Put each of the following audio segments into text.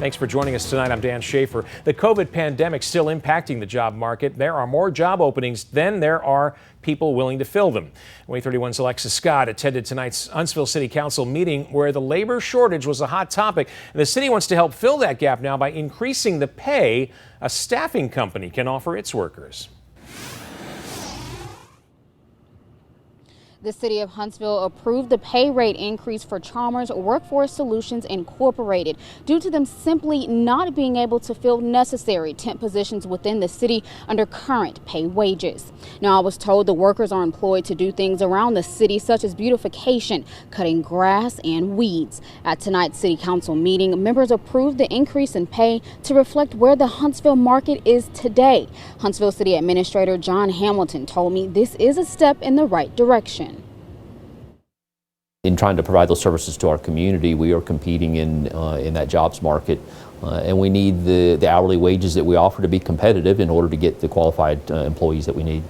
Thanks for joining us tonight. I'm Dan Schaefer. The COVID pandemic still impacting the job market. There are more job openings than there are people willing to fill them. WAAY 31's Alexis Scott attended tonight's Huntsville City Council meeting where the labor shortage was a hot topic. And the city wants to help fill that gap now by increasing the pay a staffing company can offer its workers. The city of Huntsville approved the pay rate increase for Chalmers Workforce Solutions Incorporated due to them simply not being able to fill necessary temp positions within the city under current pay wages. Now, I was told the workers are employed to do things around the city such as beautification, cutting grass and weeds. At tonight's city council meeting, members approved the increase in pay to reflect where the Huntsville market is today. Huntsville City Administrator John Hamilton told me this is a step in the right direction. In trying to provide those services to our community, we are competing in that jobs market, and we need the hourly wages that we offer to be competitive in order to get the qualified employees that we need.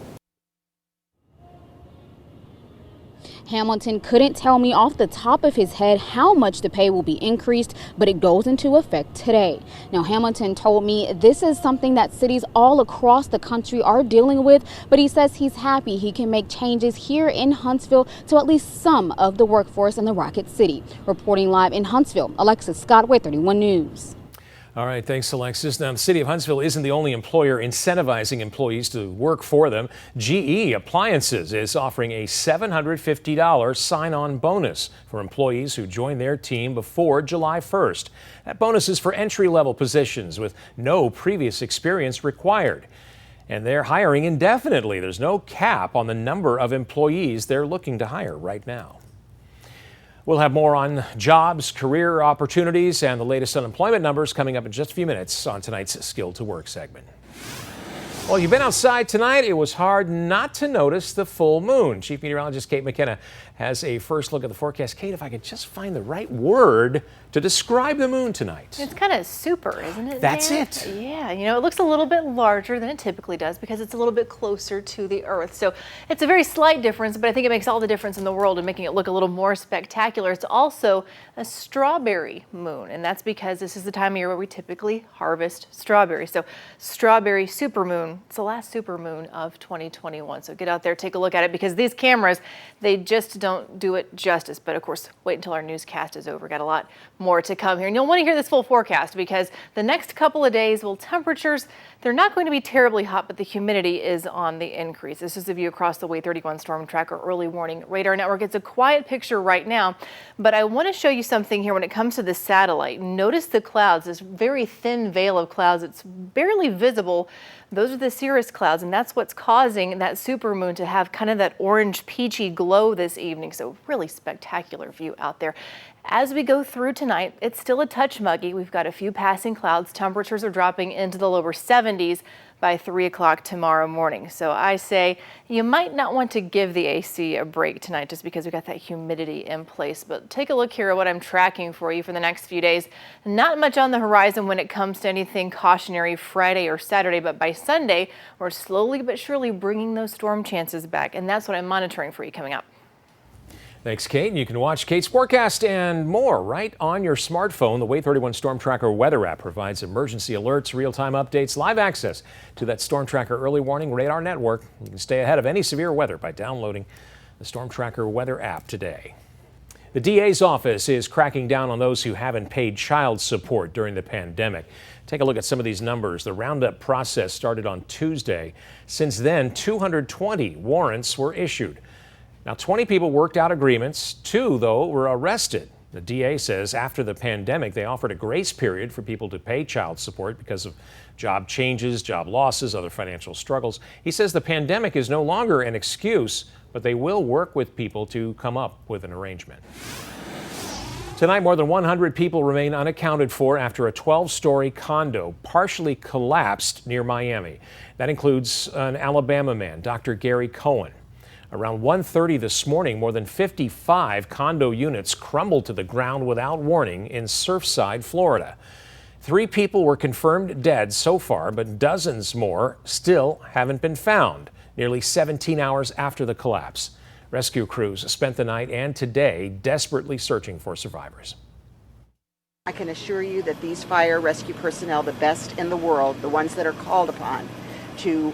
Hamilton couldn't tell me off the top of his head how much the pay will be increased, but it goes into effect today. Now, Hamilton told me this is something that cities all across the country are dealing with, but he says he's happy he can make changes here in Huntsville to at least some of the workforce in the Rocket City. Reporting live in Huntsville, Alexis Scott, WAAY 31 News. All right, thanks, Alexis. Now, the city of Huntsville isn't the only employer incentivizing employees to work for them. GE Appliances is offering a $750 sign-on bonus for employees who join their team before July 1st. That bonus is for entry-level positions with no previous experience required. And they're hiring indefinitely. There's no cap on the number of employees they're looking to hire right now. We'll have more on jobs, career opportunities, and the latest unemployment numbers coming up in just a few minutes on tonight's Skill to Work segment. Well, you've been outside tonight. It was hard not to notice the full moon. Chief Meteorologist Kate McKenna has a first look at the forecast. Kate, if I could just find the right word to describe the moon tonight. It's kind of super, isn't it? That's Dan? it. Yeah, you know, it looks a little bit larger than it typically does because it's a little bit closer to the Earth. So it's a very slight difference, but I think it makes all the difference in the world in making it look a little more spectacular. It's also a strawberry moon, and that's because this is the time of year where we typically harvest strawberries. So strawberry supermoon. It's the last supermoon of 2021. So get out there, take a look at it, because these cameras, they just don't do it justice. But of course, wait until our newscast is over. Got a lot more to come here. And you'll want to hear this full forecast because the next couple of days, well, temperatures, they're not going to be terribly hot, but the humidity is on the increase. This is a view across the WAAY 31 Storm Tracker early warning radar network. It's a quiet picture right now, but I want to show you something here when it comes to the satellite. Notice the clouds, this very thin veil of clouds. It's barely visible. Those are the cirrus clouds, and that's what's causing that supermoon to have kind of that orange peachy glow this evening. So really spectacular view out there. As we go through tonight, it's still a touch muggy. We've got a few passing clouds. Temperatures are dropping into the lower 70s by 3 o'clock tomorrow morning. So I say you might not want to give the AC a break tonight just because we've got that humidity in place. But take a look here at what I'm tracking for you for the next few days. Not much on the horizon when it comes to anything cautionary Friday or Saturday, but by Sunday, we're slowly but surely bringing those storm chances back. And that's what I'm monitoring for you coming up. Thanks, Kate. And you can watch Kate's forecast and more right on your smartphone. The WAAY 31 Storm Tracker weather app provides emergency alerts, real-time updates, live access to that Storm Tracker early warning radar network. You can stay ahead of any severe weather by downloading the Storm Tracker weather app today. The DA's office is cracking down on those who haven't paid child support during the pandemic. Take a look at some of these numbers. The roundup process started on Tuesday. Since then, 220 warrants were issued. Now, 20 people worked out agreements. 2, though, were arrested. The DA says after the pandemic, they offered a grace period for people to pay child support because of job changes, job losses, other financial struggles. He says the pandemic is no longer an excuse, but they will work with people to come up with an arrangement. Tonight, more than 100 people remain unaccounted for after a 12-story condo partially collapsed near Miami. That includes an Alabama man, Dr. Gary Cohen. Around 1:30 this morning, more than 55 condo units crumbled to the ground without warning in Surfside, Florida. 3 people were confirmed dead so far, but dozens more still haven't been found, nearly 17 hours after the collapse. Rescue crews spent the night and today desperately searching for survivors. I can assure you that these fire rescue personnel, the best in the world, the ones that are called upon to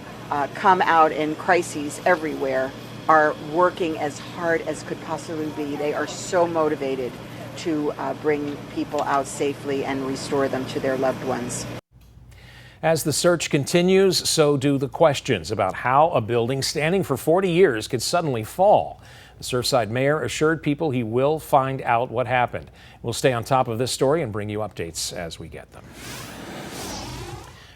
come out in crises everywhere, are working as hard as could possibly be. They are so motivated to bring people out safely and restore them to their loved ones. As the search continues, so do the questions about how a building standing for 40 years could suddenly fall. The Surfside mayor assured people he will find out what happened. We'll stay on top of this story and bring you updates as we get them.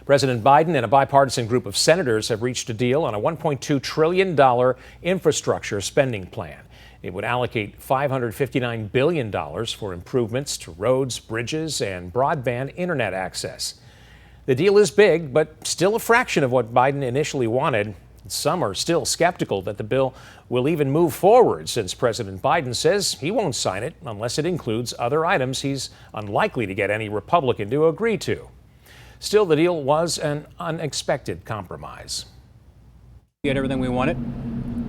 President Biden and a bipartisan group of senators have reached a deal on a $1.2 trillion infrastructure spending plan. It would allocate $559 billion for improvements to roads, bridges, and broadband internet access. The deal is big, but still a fraction of what Biden initially wanted. Some are still skeptical that the bill will even move forward, since President Biden says he won't sign it unless it includes other items he's unlikely to get any Republican to agree to. Still, the deal was an unexpected compromise. We had everything we wanted,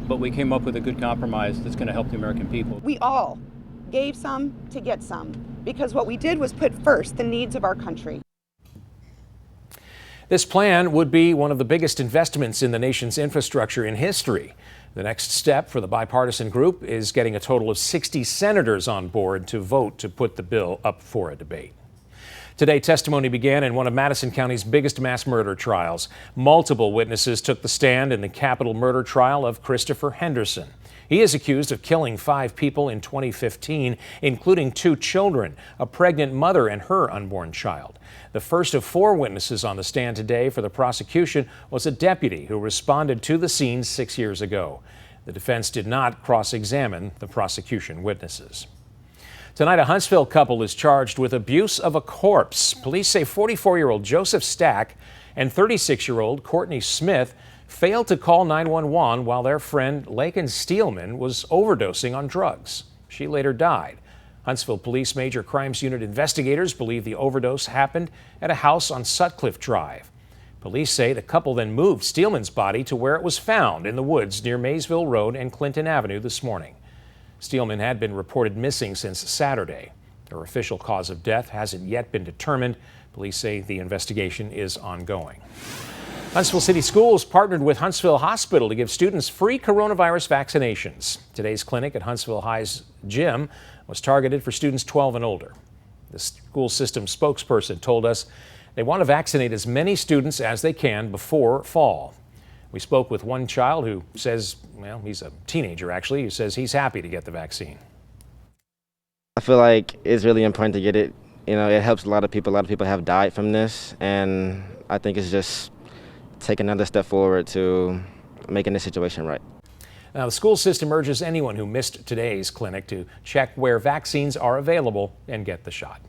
but we came up with a good compromise that's going to help the American people. We all gave some to get some, because what we did was put first the needs of our country. This plan would be one of the biggest investments in the nation's infrastructure in history. The next step for the bipartisan group is getting a total of 60 senators on board to vote to put the bill up for a debate. Today, testimony began in one of Madison County's biggest mass murder trials. Multiple witnesses took the stand in the capital murder trial of Christopher Henderson. He is accused of killing 5 people in 2015, including 2 children, a pregnant mother and her unborn child. The first of 4 witnesses on the stand today for the prosecution was a deputy who responded to the scene 6 years ago. The defense did not cross-examine the prosecution witnesses. Tonight, a Huntsville couple is charged with abuse of a corpse. Police say 44-year-old Joseph Stack and 36-year-old Courtney Smith failed to call 911 while their friend Laken Steelman was overdosing on drugs. She later died. Huntsville Police Major Crimes Unit investigators believe the overdose happened at a house on Sutcliffe Drive. Police say the couple then moved Steelman's body to where it was found in the woods near Maysville Road and Clinton Avenue this morning. Steelman had been reported missing since Saturday. Her official cause of death hasn't yet been determined. Police say the investigation is ongoing. Huntsville City Schools partnered with Huntsville Hospital to give students free coronavirus vaccinations. Today's clinic at Huntsville High's gym was targeted for students 12 and older. The school system spokesperson told us they want to vaccinate as many students as they can before fall. We spoke with one child who says, well, he's a teenager actually, who says he's happy to get the vaccine. I feel like it's really important to get it. You know, it helps a lot of people. A lot of people have died from this, and I think it's just take another step forward to making the situation right. Now, the school system urges anyone who missed today's clinic to check where vaccines are available and get the shot.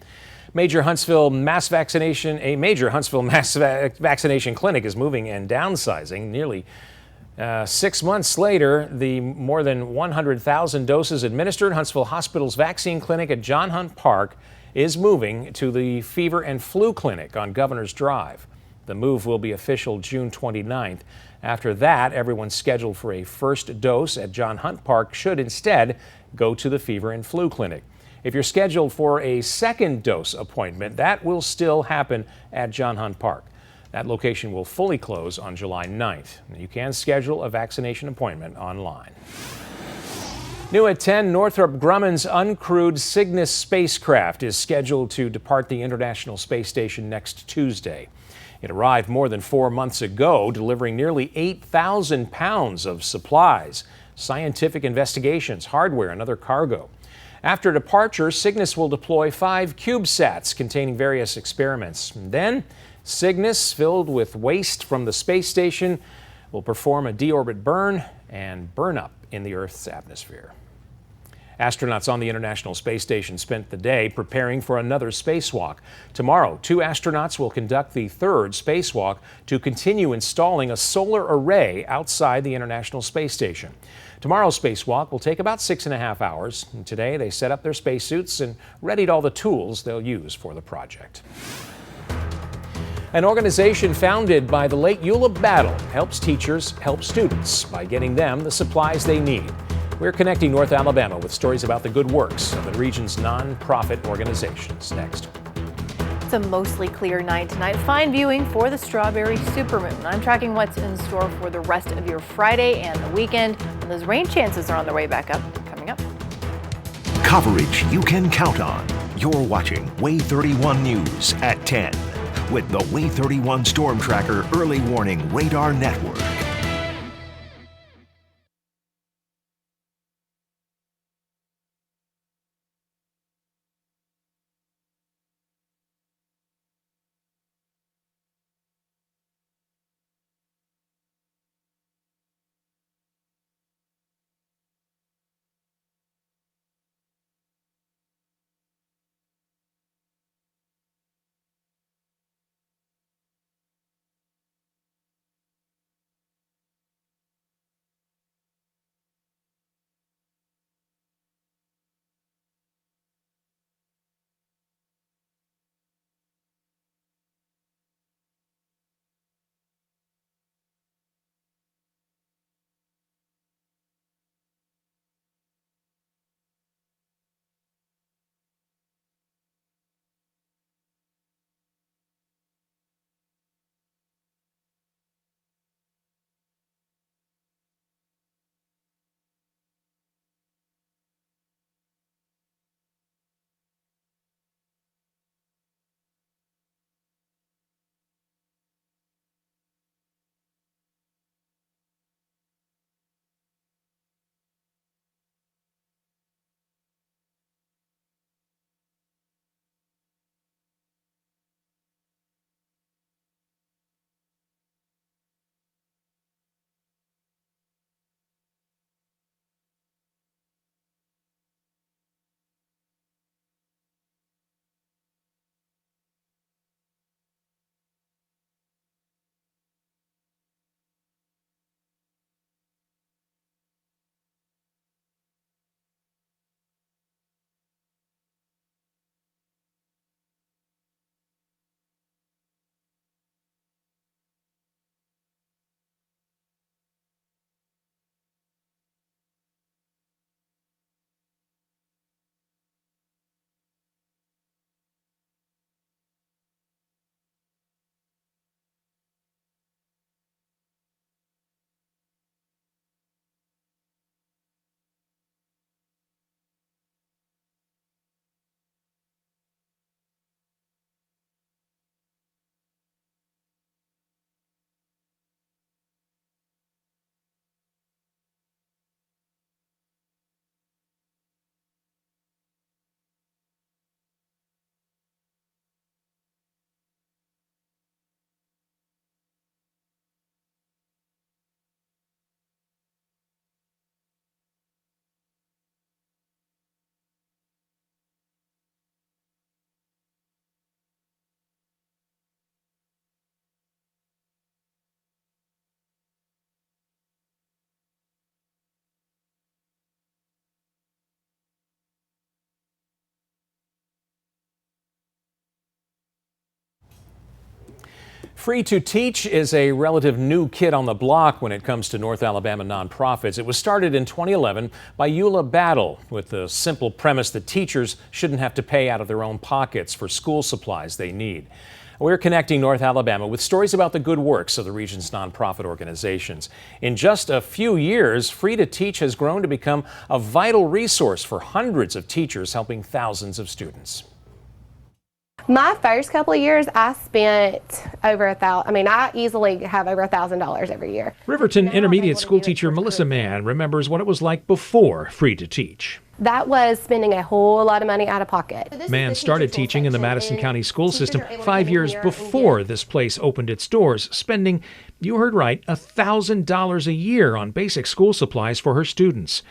A major Huntsville mass vaccination clinic is moving and downsizing. Nearly 6 months later, the more than 100,000 doses administered Huntsville Hospital's vaccine clinic at John Hunt Park is moving to the Fever and Flu Clinic on Governor's Drive. The move will be official June 29th. After that, everyone scheduled for a first dose at John Hunt Park should instead go to the Fever and Flu Clinic. If you're scheduled for a second dose appointment, that will still happen at John Hunt Park. That location will fully close on July 9th. You can schedule a vaccination appointment online. New at 10, Northrop Grumman's uncrewed Cygnus spacecraft is scheduled to depart the International Space Station next Tuesday. It arrived more than 4 months ago, delivering nearly 8,000 pounds of supplies, scientific investigations, hardware, and other cargo. After departure, Cygnus will deploy 5 CubeSats containing various experiments. And then, Cygnus, filled with waste from the space station, will perform a deorbit burn and burn up in the Earth's atmosphere. Astronauts on the International Space Station spent the day preparing for another spacewalk. Tomorrow, 2 astronauts will conduct the 3rd spacewalk to continue installing a solar array outside the International Space Station. Tomorrow's spacewalk will take about 6.5 hours. And today, they set up their spacesuits and readied all the tools they'll use for the project. An organization founded by the late Eula Battle helps teachers help students by getting them the supplies they need. We're connecting North Alabama with stories about the good works of the region's nonprofit organizations. Next. It's a mostly clear night tonight. Fine viewing for the strawberry supermoon. I'm tracking what's in store for the rest of your Friday and the weekend. And those rain chances are on their way back up. Coming up. Coverage you can count on. You're watching Way 31 News at 10 with the Way 31 Storm Tracker Early Warning Radar Network. Free to Teach is a relative new kid on the block when it comes to North Alabama nonprofits. It was started in 2011 by Eula Battle with the simple premise that teachers shouldn't have to pay out of their own pockets for school supplies they need. We're connecting North Alabama with stories about the good works of the region's nonprofit organizations. In just a few years, Free to Teach has grown to become a vital resource for hundreds of teachers helping thousands of students. My first couple of years, I spent over $1,000. I mean, I easily have over $1,000 every year. Riverton Intermediate School teacher Melissa Mann remembers what it was like before Free to Teach. That was spending a whole lot of money out of pocket. Mann started teaching in the Madison County school system 5 years before this place opened its doors, spending, you heard right, $1,000 a year on basic school supplies for her students.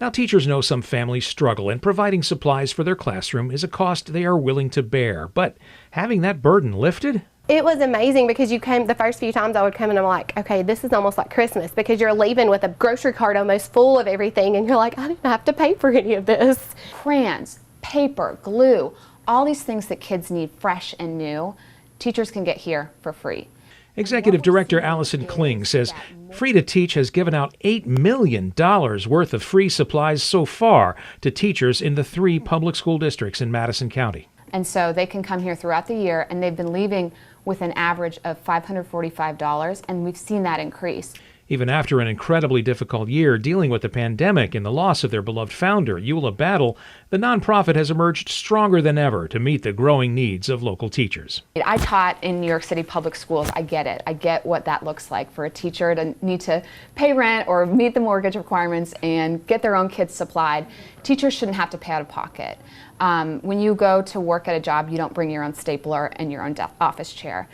Now, teachers know some families struggle, and providing supplies for their classroom is a cost they are willing to bear. But having that burden lifted? It was amazing because you came, the first few times I would come and I'm like, okay, this is almost like Christmas, because you're leaving with a grocery cart almost full of everything and you're like, I didn't have to pay for any of this. Crayons, paper, glue, all these things that kids need fresh and new, teachers can get here for free. Executive Director Allison Kling says Free to Teach has given out $8 million worth of free supplies so far to teachers in the 3 public school districts in Madison County. And so they can come here throughout the year, and they've been leaving with an average of $545, and we've seen that increase. Even after an incredibly difficult year dealing with the pandemic and the loss of their beloved founder, Eula Battle, the nonprofit has emerged stronger than ever to meet the growing needs of local teachers. I taught in New York City public schools. I get it. I get what that looks like for a teacher to need to pay rent or meet the mortgage requirements and get their own kids supplied. Teachers shouldn't have to pay out of pocket. When you go to work at a job, you don't bring your own stapler and your own office chair.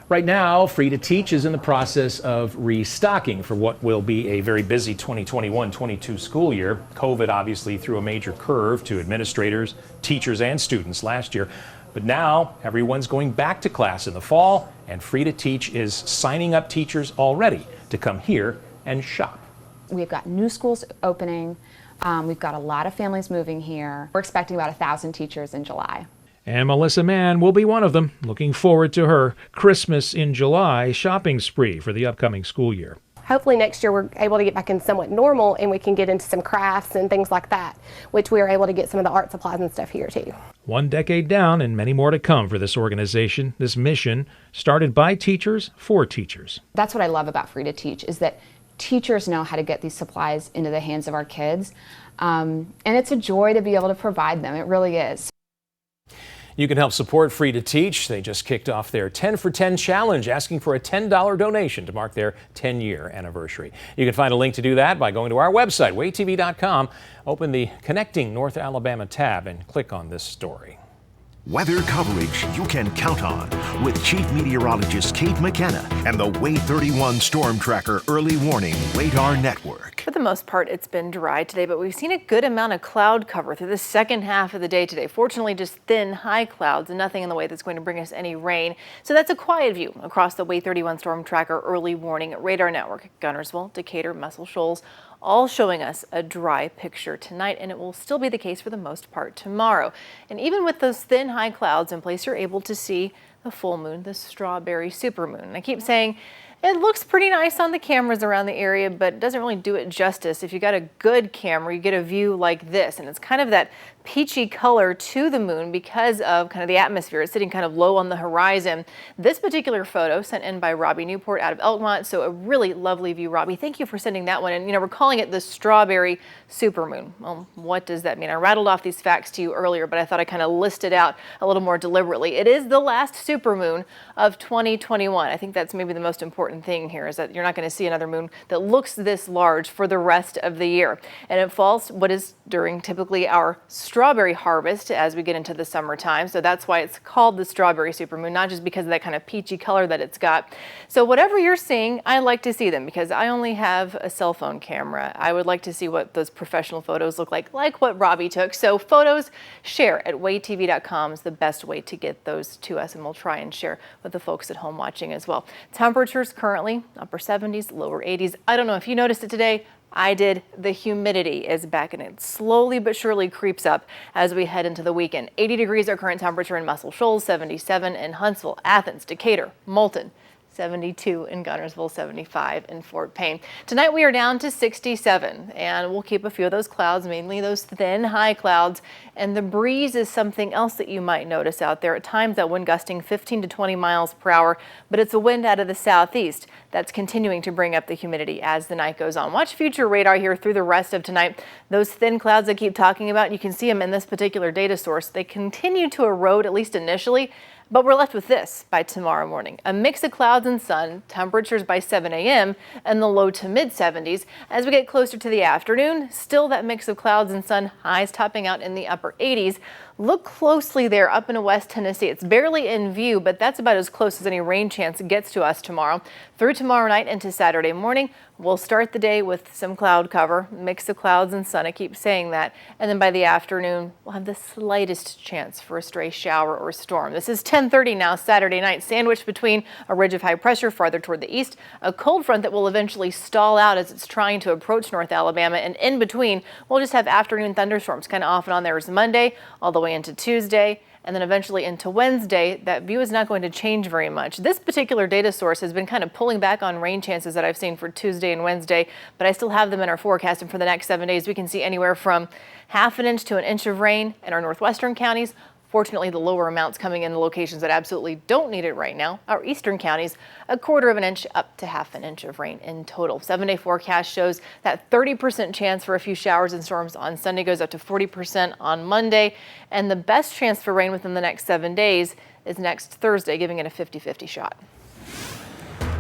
Right now, Free to Teach is in the process of restocking for what will be a very busy 2021-22 school year. COVID obviously threw a major curve to administrators, teachers, and students last year. But now everyone's going back to class in the fall, and Free to Teach is signing up teachers already to come here and shop. We've got new schools opening. We've got a lot of families moving here. We're expecting about 1,000 teachers in July. And Melissa Mann will be one of them. Looking forward to her Christmas in July shopping spree for the upcoming school year. Hopefully next year we're able to get back in somewhat normal and we can get into some crafts and things like that, which we are able to get some of the art supplies and stuff here too. 1 decade down and many more to come for this organization, this mission started by teachers for teachers. That's what I love about Free to Teach, is that teachers know how to get these supplies into the hands of our kids. And it's a joy to be able to provide them. It really is. You can help support Free to Teach. They just kicked off their 10 for 10 challenge, asking for a $10 donation to mark their 10-year anniversary. You can find a link to do that by going to our website, waytv.com. Open the Connecting North Alabama tab and click on this story. Weather coverage you can count on with Chief Meteorologist Kate McKenna and the Way 31 Storm Tracker Early Warning Radar Network. For the most part, it's been dry today, but we've seen a good amount of cloud cover through the second half of the day today. Fortunately, just thin, high clouds and nothing in the way that's going to bring us any rain. So that's a quiet view across the Way 31 Storm Tracker Early Warning Radar Network. Gunnersville, Decatur, Muscle Shoals, all showing us a dry picture tonight, and it will still be the case for the most part tomorrow. And even with those thin high clouds in place, you're able to see the full moon, the strawberry supermoon. And I keep saying it looks pretty nice on the cameras around the area, but it doesn't really do it justice. If you got a good camera, you get a view like this, and it's kind of that peachy color to the moon because of kind of the atmosphere. It's sitting kind of low on the horizon. This particular photo sent in by Robbie Newport out of Elkmont, so a really lovely view, Robbie. Thank you for sending that one. And we're calling it the strawberry supermoon. Well, what does that mean? I rattled off these facts to you earlier, but I thought I kind of listed out a little more deliberately. It is the last supermoon of 2021. I think that's maybe the most important thing here, is that you're not going to see another moon that looks this large for the rest of the year. And it falls what is during typically our strawberry harvest as we get into the summertime. So that's why it's called the strawberry supermoon, not just because of that kind of peachy color that it's got. So whatever you're seeing, I like to see them because I only have a cell phone camera. I would like to see what those professional photos look like what Robbie took. So photos, share at waytv.com is the best way to get those to us, and we'll try and share with the folks at home watching as well. Temperatures currently upper 70s, lower 80s. I don't know if you noticed it today. I did. The humidity is back, and it slowly but surely creeps up as we head into the weekend. 80 degrees our current temperature in Muscle Shoals, 77 in Huntsville, Athens, Decatur, Moulton, 72 in Gunnersville, 75 in Fort Payne. Tonight we are down to 67, and we'll keep a few of those clouds, mainly those thin high clouds. And the breeze is something else that you might notice out there. At times that wind gusting 15 to 20 miles per hour, but it's a wind out of the southeast that's continuing to bring up the humidity as the night goes on. Watch future radar here through the rest of tonight. Those thin clouds I keep talking about, you can see them in this particular data source. They continue to erode, at least initially. But we're left with this by tomorrow morning. A mix of clouds and sun, temperatures by 7 a.m. in the low to mid 70s. As we get closer to the afternoon, still that mix of clouds and sun, highs topping out in the upper 80s. Look closely there up in West Tennessee. It's barely in view, but that's about as close as any rain chance gets to us tomorrow. Through tomorrow night into Saturday morning, we'll start the day with some cloud cover, mix of clouds and sun. I keep saying that. And then by the afternoon, we'll have the slightest chance for a stray shower or storm. This is 10:30 now, Saturday night, sandwiched between a ridge of high pressure farther toward the east, a cold front that will eventually stall out as it's trying to approach North Alabama, and in between, we'll just have afternoon thunderstorms kind of off and on there as Monday, all the way into Tuesday, and then eventually into Wednesday, that view is not going to change very much. This particular data source has been kind of pulling back on rain chances that I've seen for Tuesday and Wednesday, but I still have them in our forecast. And for the next 7 days, we can see anywhere from ½ inch to 1 inch of rain in our northwestern counties. Fortunately, the lower amounts coming in the locations that absolutely don't need it right now, our eastern counties, 1/4 inch up to ½ inch of rain in total. 7-day forecast shows that 30% chance for a few showers and storms on Sunday goes up to 40% on Monday. And the best chance for rain within the next 7 days is next Thursday, giving it a 50-50 shot.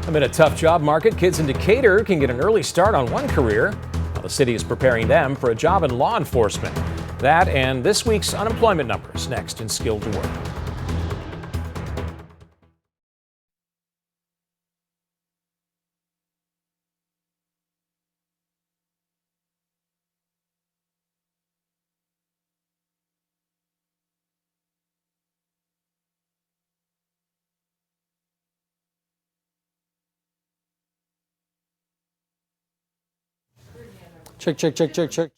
Amid a tough job market, kids in Decatur can get an early start on one career, while the city is preparing them for a job in law enforcement. That and this week's unemployment numbers next in Skill to Work. Check, check, check, check, check.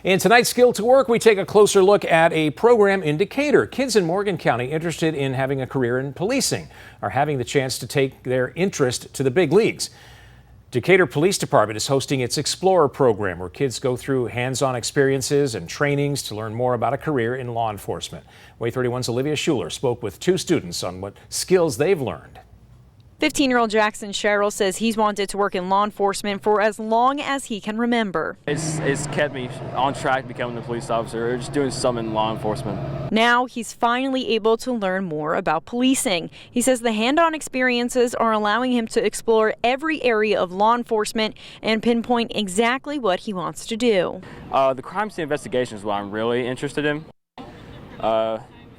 In tonight's Skill to Work, we take a closer look at a program in Decatur. Kids in Morgan County interested in having a career in policing are having the chance to take their interest to the big leagues. Decatur Police Department is hosting its Explorer program, where kids go through hands-on experiences and trainings to learn more about a career in law enforcement. Way 31's Olivia Schuler spoke with 2 students on what skills they've learned. 15-year-old Jackson Sherrill says he's wanted to work in law enforcement for as long as he can remember. It's kept me on track to becoming a police officer, or just doing some in law enforcement. Now he's finally able to learn more about policing. He says the hand-on experiences are allowing him to explore every area of law enforcement and pinpoint exactly what he wants to do. The crime scene investigation is what I'm really interested in.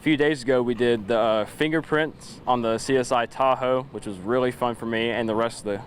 few days ago, we did the fingerprints on the CSI Tahoe, which was really fun for me and the rest of the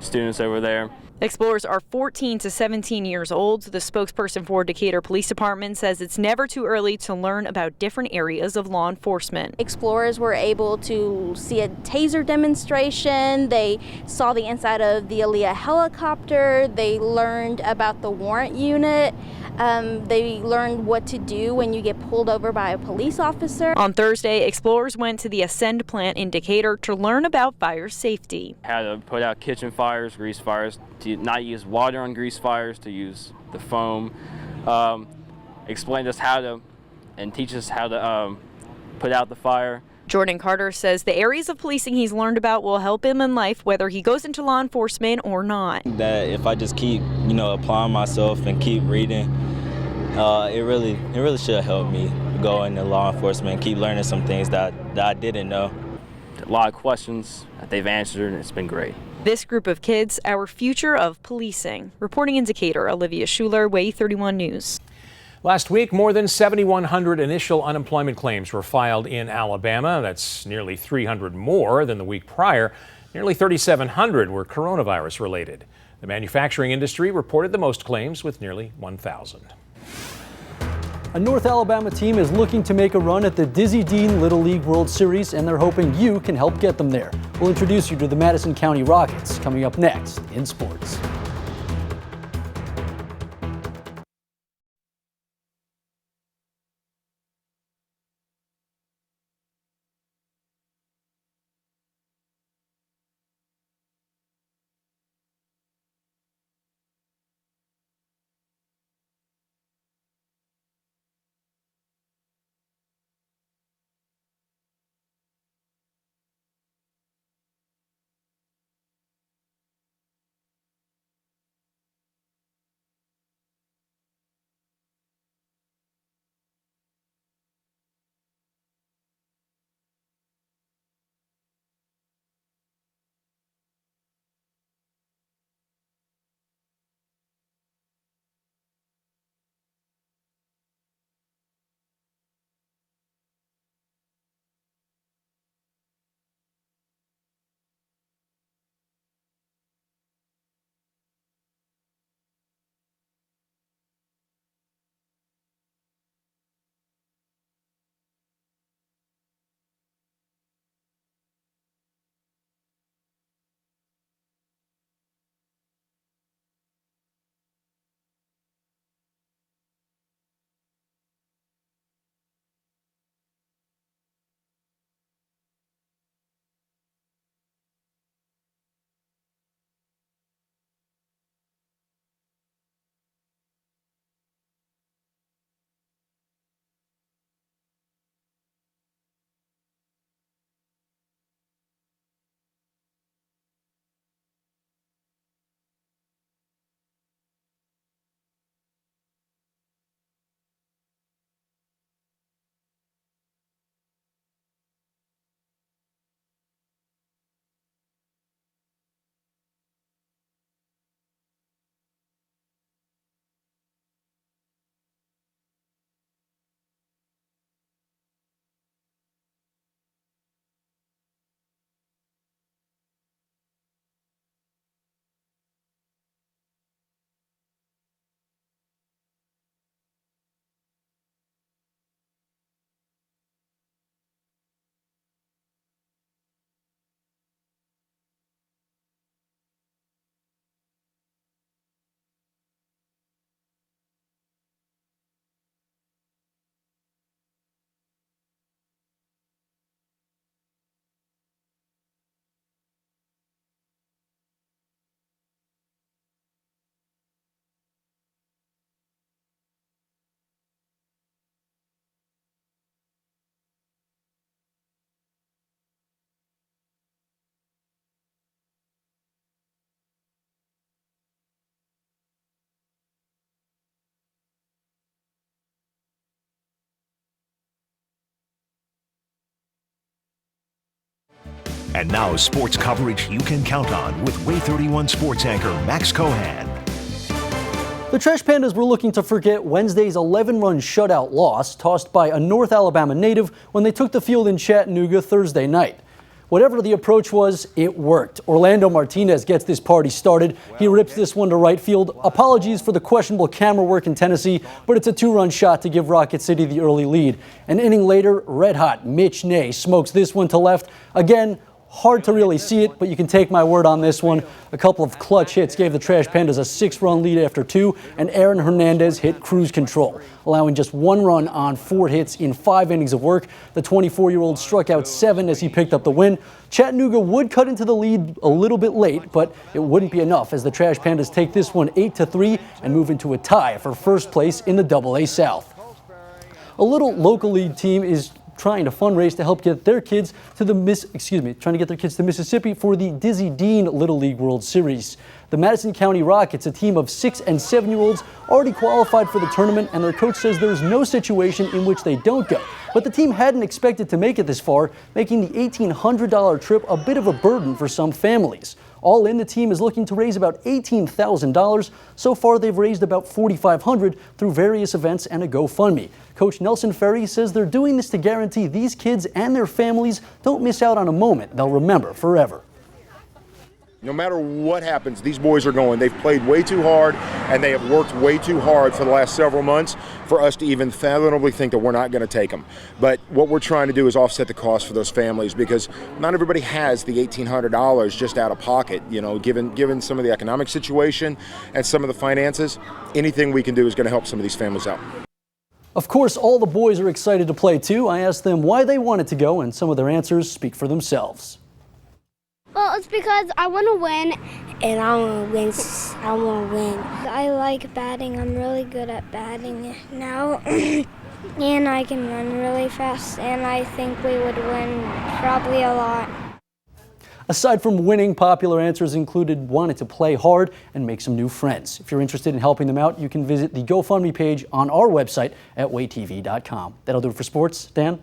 students over there. Explorers are 14 to 17 years old. The spokesperson for Decatur Police Department says it's never too early to learn about different areas of law enforcement. Explorers were able to see a taser demonstration. They saw the inside of the Aaliyah helicopter. They learned about the warrant unit. They learned what to do when you get pulled over by a police officer. On Thursday, explorers went to the Ascend plant in Decatur to learn about fire safety. How to put out kitchen fires, grease fires, to not use water on grease fires, to use the foam. Explained us how to, and teach us how to put out the fire. Jordan Carter says the areas of policing he's learned about will help him in life, whether he goes into law enforcement or not. That if I just keep, applying myself and keep reading, it really should help me go into law enforcement and keep learning some things that I didn't know. A lot of questions that they've answered, and it's been great. This group of kids, our future of policing. Reporting in Decatur, Olivia Schuler, Way 31 News. Last week, more than 7,100 initial unemployment claims were filed in Alabama. That's nearly 300 more than the week prior. Nearly 3,700 were coronavirus related. The manufacturing industry reported the most claims with nearly 1,000. A North Alabama team is looking to make a run at the Dizzy Dean Little League World Series, and they're hoping you can help get them there. We'll introduce you to the Madison County Rockets coming up next in sports. And now sports coverage you can count on with Way 31 sports anchor Max Cohan. The Trash Pandas were looking to forget Wednesday's 11-run shutout loss tossed by a North Alabama native when they took the field in Chattanooga Thursday night. Whatever the approach was, it worked. Orlando Martinez gets this party started. He rips this one to right field. Apologies for the questionable camera work in Tennessee, but it's a 2-run shot to give Rocket City the early lead. An inning later, red-hot Mitch Ney smokes this one to left. Again, hard to really see it, but you can take my word on this one. A couple of clutch hits gave the Trash Pandas a 6-run lead after 2, and Aaron Hernandez hit cruise control, allowing just 1 run on 4 hits in 5 innings of work. The 24-year-old struck out 7 as he picked up the win. Chattanooga would cut into the lead a little bit late, but it wouldn't be enough as the Trash Pandas take this one 8-3 and move into a tie for first place in the AA South. A little local league team is trying to fundraise to help get their kids to Mississippi for the Dizzy Dean Little League World Series. The Madison County Rockets, a team of 6- and 7-year-olds, already qualified for the tournament, and their coach says there's no situation in which they don't go. But the team hadn't expected to make it this far, making the $1,800 trip a bit of a burden for some families. All in, the team is looking to raise about $18,000. So far, they've raised about $4,500 through various events and a GoFundMe. Coach Nelson Ferry says they're doing this to guarantee these kids and their families don't miss out on a moment they'll remember forever. No matter what happens, these boys are going. They've played way too hard, and they have worked way too hard for the last several months for us to even fathomably think that we're not going to take them. But what we're trying to do is offset the cost for those families, because not everybody has the $1,800 just out of pocket. You know, given some of the economic situation and some of the finances, anything we can do is going to help some of these families out. Of course, all the boys are excited to play too. I asked them why they wanted to go, and some of their answers speak for themselves. Well, it's because I want to win, and I want to win. I like batting. I'm really good at batting now, and I can run really fast, and I think we would win probably a lot. Aside from winning, popular answers included wanting to play hard and make some new friends. If you're interested in helping them out, you can visit the GoFundMe page on our website at waytv.com. That'll do it for sports. Dan?